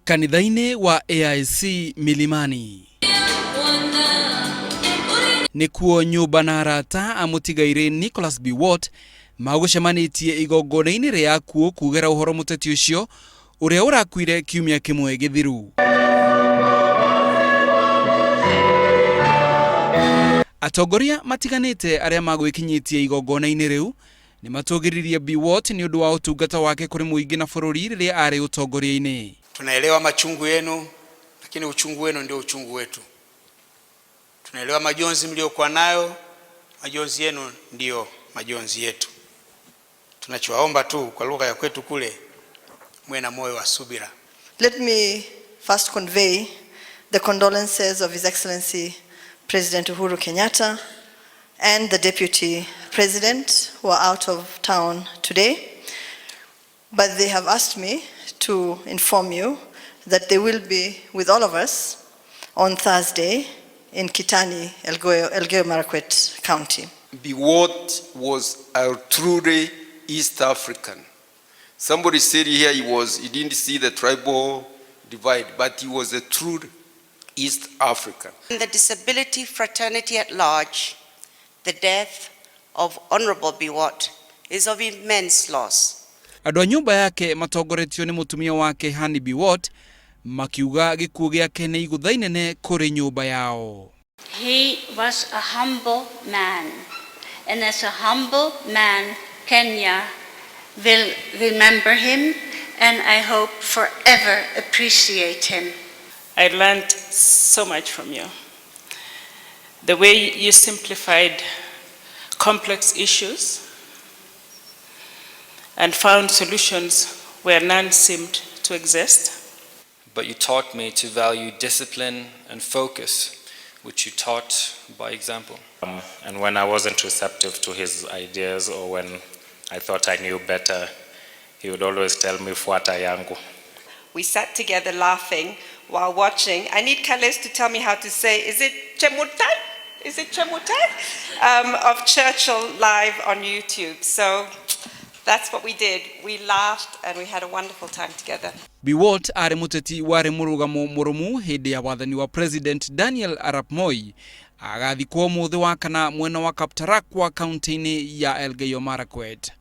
Kanitha-ini wa AIC Milimani nikuo nyumba na arata amutigaire Nicholas Biwott magucemanitie igongona-ini ria akuu kugera uhoro muteti ucio uria urakuire kiumia kimwe githiru. Atongoria matiganite aria magwikinyitie igongona-ini riu ni matugiririe Biwott ni undu wa utungata wake kuri muingi na bururi riria ari utongoria-ini. Tunaelewa machungu yenu, lakini uchungu wenu ndio uchungu wetu. Tunaelewa majonzi mliokuwa nayo, majonzi yenu ndio majonzi yetu. Tunachowaomba tu kwa lugha ya kwetu kule, mwe na moyo wa subira. Let me first convey the condolences of His Excellency President Uhuru Kenyatta and the Deputy President who are out of town today. But they have asked me to inform you that they will be with all of us on Thursday in Kitani, Elgeyo Marakwet County. Biwott was a truly East African. Somebody said here he didn't see the tribal divide, but he was a true East African. In the disability fraternity at large, the death of Honorable Biwott is of immense loss. Andu a nyumba yake matongoretio ni mutumia wake Hani Biwott makiuga gikuo giake ni igutha inene kuri nyumba yao. He was a humble man, and as a humble man, Kenya will remember him, and I hope forever appreciate him. I learned so much from you. The way you simplified complex issues and found solutions where none seemed to exist. But you taught me to value discipline and focus, which you taught by example. And when I wasn't receptive to his ideas, or when I thought I knew better, he would always tell me, fuata yangu. We sat together laughing while watching. I need Kales to tell me how to say, is it Chemutai? Is it Chemutai? Of Churchill live on YouTube. So that's what we did. We laughed and we had a wonderful time together. Biwott ari muteti wari murugamo murumu hindi ya wathani wa President Daniel Arap Moi agathikwo muthi wakana mwena wa Kaptarakwa kaunti-ini ya Elgeyo Marakwet.